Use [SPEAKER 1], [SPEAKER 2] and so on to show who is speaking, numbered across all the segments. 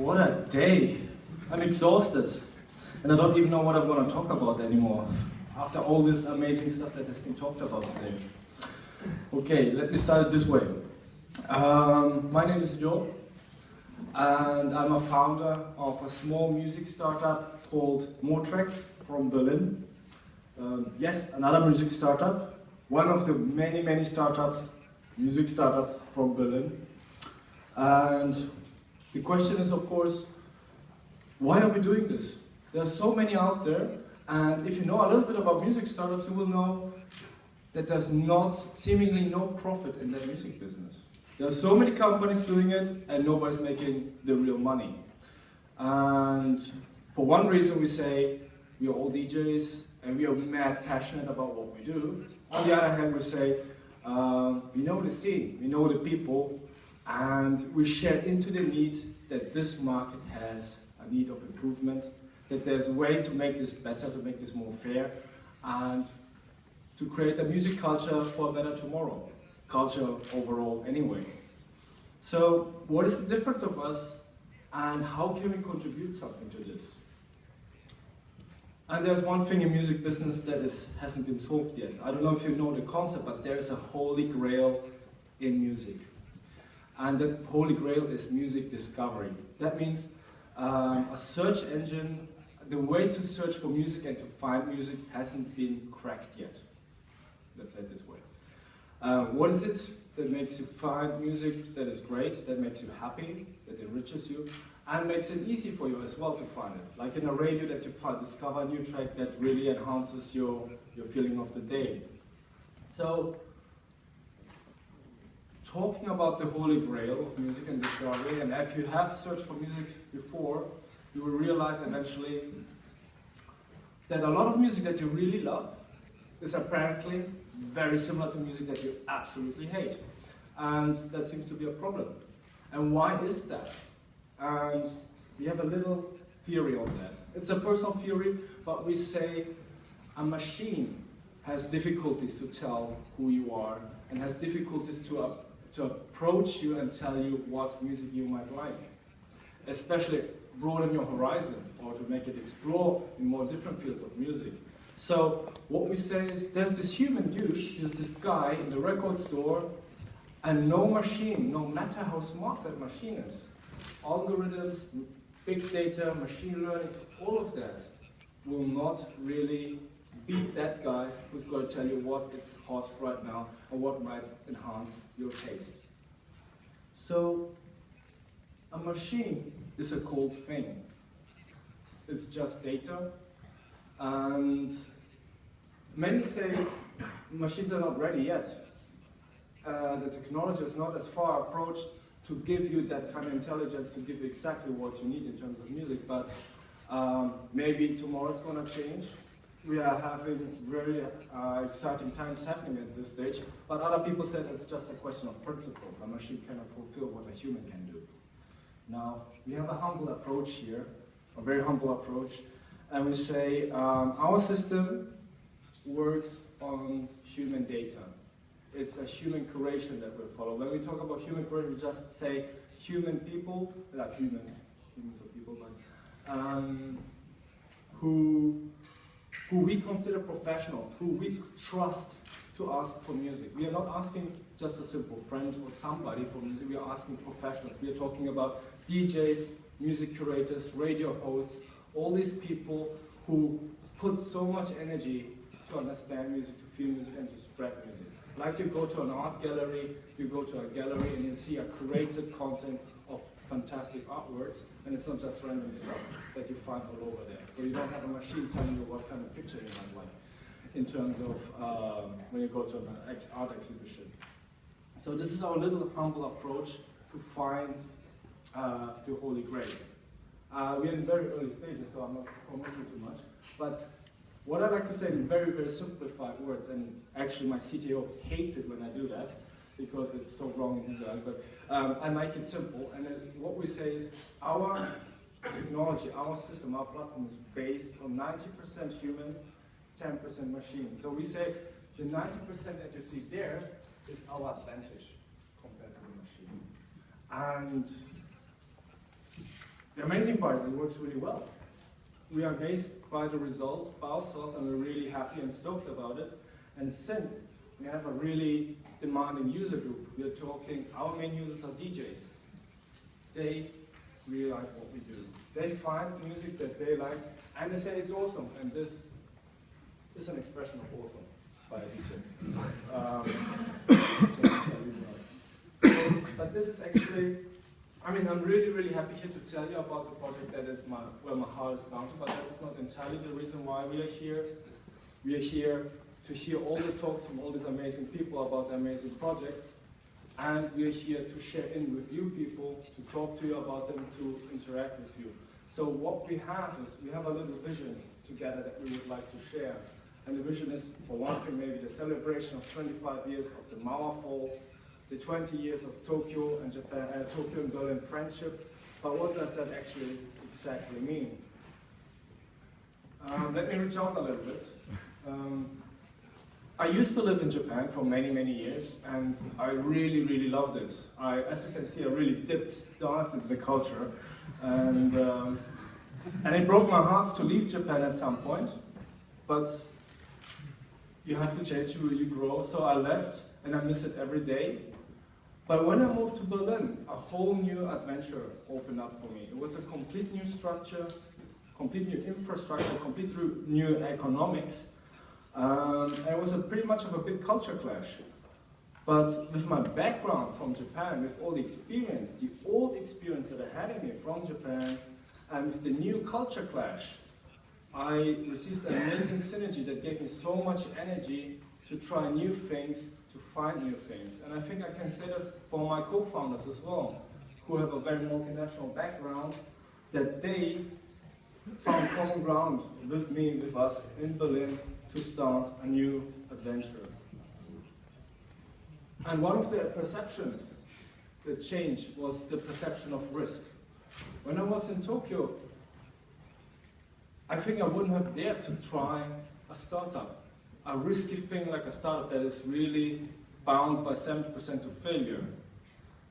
[SPEAKER 1] What a day! I'm exhausted, and I don't even know what I'm going to talk about anymore, after all this amazing stuff that has been talked about today. Okay, let me start it this way. My name is Joe, and I'm a founder of a small music startup called MORETRAX from Berlin. Yes, another music startup, one of the many music startups from Berlin. And the question is, of course, why are we doing this? There are so many out there, and if you know a little bit about music startups, you will know that there's seemingly no profit in that music business. There are so many companies doing it, and nobody's making the real money. And for one reason, we say we are all DJs, and we are mad passionate about what we do. On the other hand, we say we know the scene, we know the people, and we share into the need that this market has a need of improvement, that there's a way to make this better, to make this more fair, and to create a music culture for a better tomorrow. Culture overall anyway. So what is the difference of us, and how can we contribute something to this? And there's one thing in music business that hasn't been solved yet. I don't know if you know the concept, but there is a holy grail in music. And that holy grail is music discovery. That means a search engine, the way to search for music and to find music hasn't been cracked yet. Let's say it this way. What is it that makes you find music that is great, that makes you happy, that enriches you, and makes it easy for you as well to find it? Like in a radio that you discover a new track that really enhances your feeling of the day. So, talking about the holy grail of music and discovery, and if you have searched for music before, you will realize eventually that a lot of music that you really love is apparently very similar to music that you absolutely hate. And that seems to be a problem. And why is that? And we have a little theory on that. It's a personal theory, but we say a machine has difficulties to tell who you are and has difficulties to approach you and tell you what music you might like. Especially broaden your horizon or to make it explore in more different fields of music. So what we say is there's this human dude, there's this guy in the record store, and no machine, no matter how smart that machine is, algorithms, big data, machine learning, all of that will not really beat that guy who's going to tell you what is hot right now or what might enhance your taste. So a machine is a cold thing. It's just data. And many say machines are not ready yet. The technology is not as far approached to give you that kind of intelligence, to give you exactly what you need in terms of music, but maybe tomorrow it's going to change. We are having very exciting times happening at this stage, but other people said it's just a question of principle. A machine cannot fulfill what a human can do. Now, we have a humble approach here, a very humble approach. And we say our system works on human data. It's a human curation that we follow. When we talk about human curation, we just say human people, not humans are people, but who we consider professionals, who we trust to ask for music. We are not asking just a simple friend or somebody for music, we are asking professionals. We are talking about DJs, music curators, radio hosts, all these people who put so much energy to understand music, to feel music, and to spread music. Like you go to an art gallery, you go to a gallery and you see a curated content of fantastic artworks, and it's not just random stuff that you find all over there. So you don't have a machine telling you what kind of picture you might like in terms of when you go to an art exhibition. So this is our little humble approach to find the Holy Grail. We're in very early stages, so I'm not promising too much. But what I'd like to say in very, very simplified words, and actually my CTO hates it when I do that, because it's so wrong in his eyes, but I make it simple. And then what we say is our technology, our system, our platform is based on 90% human, 10% machine. So we say the 90% that you see there is our advantage compared to the machine. And the amazing part is it works really well. We are amazed by the results by ourselves, and we're really happy and stoked about it. And since we have a really demanding user group, we are talking, our main users are DJs. They really like what we do. They find music that they like, and they say it's awesome. And this is an expression of awesome by a DJ. But this is actually, I mean, I'm really, really happy here to tell you about the project that is where my heart is bound to, but that is not entirely the reason why we are here. We are here to hear all the talks from all these amazing people about their amazing projects, and we are here to share in with you people, to talk to you about them, to interact with you. So what we have is, we have a little vision together that we would like to share. And the vision is, for one thing, maybe the celebration of 25 years of the Mauerfall, the 20 years of Tokyo and Japan, Tokyo and Berlin friendship. But what does that actually exactly mean? Let me reach out a little bit. I used to live in Japan for many, many years, and I really, really loved it. As you can see, I really dipped dive into the culture, and it broke my heart to leave Japan at some point, but you have to change, you grow, so I left, and I miss it every day. But when I moved to Berlin, a whole new adventure opened up for me. It was a complete new structure, complete new infrastructure, completely new economics. It was pretty much of a big culture clash. But with my background from Japan, with all the experience, the old experience that I had in me from Japan, and with the new culture clash, I received an amazing synergy that gave me so much energy to try new things, to find new things. And I think I can say that for my co-founders as well, who have a very multinational background, that they found common ground with me, with us in Berlin, to start a new adventure. And one of the perceptions that changed was the perception of risk. When I was in Tokyo, I think I wouldn't have dared to try a startup. A risky thing like a startup that is really bound by 70% to failure.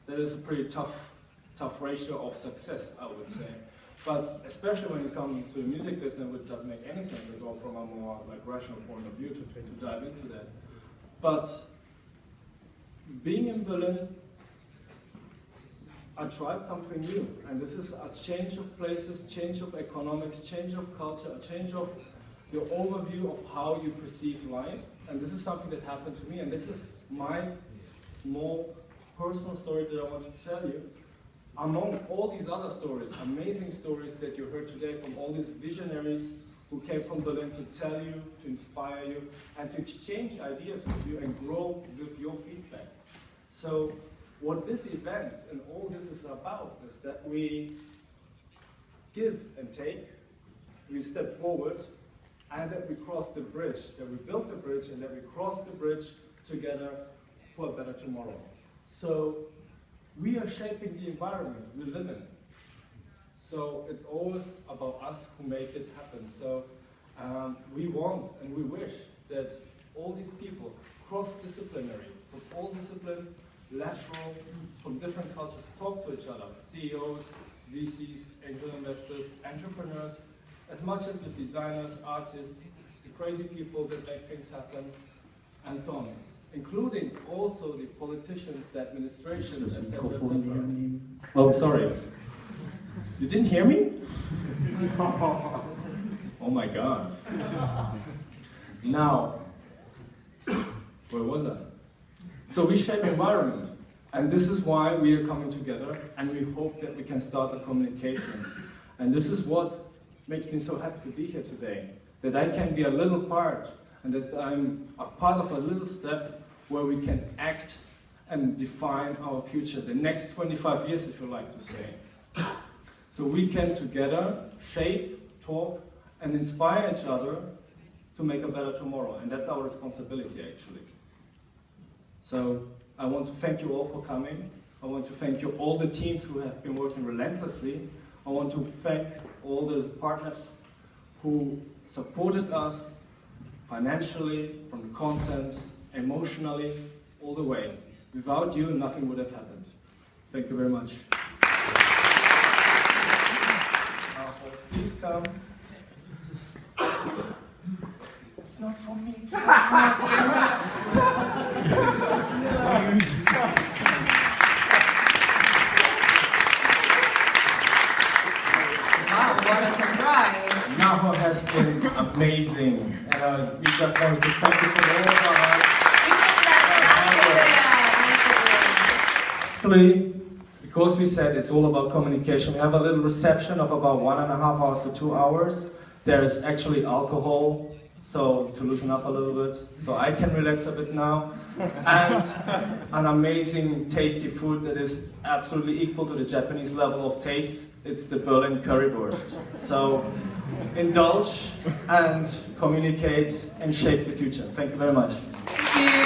[SPEAKER 1] That is a pretty tough ratio of success, I would say. But especially when you come to the music business, it doesn't make any sense at all from a more rational point of view to dive into that. But being in Berlin, I tried something new, and this is a change of places, change of economics, change of culture, a change of the overview of how you perceive life. And this is something that happened to me, and this is my small personal story that I want to tell you. Among all these other stories, amazing stories that you heard today from all these visionaries who came from Berlin to tell you, to inspire you, and to exchange ideas with you and grow with your feedback. So what this event and all this is about is that we give and take, we step forward, and that we cross the bridge, that we build the bridge, and that we cross the bridge together for a better tomorrow. So we are shaping the environment we live in. So it's always about us who make it happen. So we want and we wish that all these people, cross-disciplinary, from all disciplines, lateral, from different cultures, talk to each other, CEOs, VCs, angel investors, entrepreneurs, as much as with designers, artists, the crazy people that make things happen, and so on. Including also the politicians, the administrations, etc., etc. Oh, sorry. You didn't hear me? Oh my God. Now, where was I? So we shape environment, and this is why we are coming together, and we hope that we can start a communication. And this is what makes me so happy to be here today, that I can be a little part, and that I'm a part of a little step where we can act and define our future, the next 25 years, if you like to say. So we can together shape, talk, and inspire each other to make a better tomorrow, and that's our responsibility, actually. So I want to thank you all for coming. I want to thank you all the teams who have been working relentlessly. I want to thank all the partners who supported us financially, from the content, emotionally, all the way. Without you, nothing would have happened. Thank you very much. come. It's not for me, it's not for
[SPEAKER 2] Wow, what a surprise!
[SPEAKER 1] Naho has been amazing, and we just wanted to thank you for all of our Actually, because we said it's all about communication, we have a little reception of about 1.5 hours to 2 hours. There is actually alcohol, so to loosen up a little bit, so I can relax a bit now. And an amazing tasty food that is absolutely equal to the Japanese level of taste. It's the Berlin currywurst. So indulge and communicate and shape the future. Thank you very much.
[SPEAKER 2] Thank you.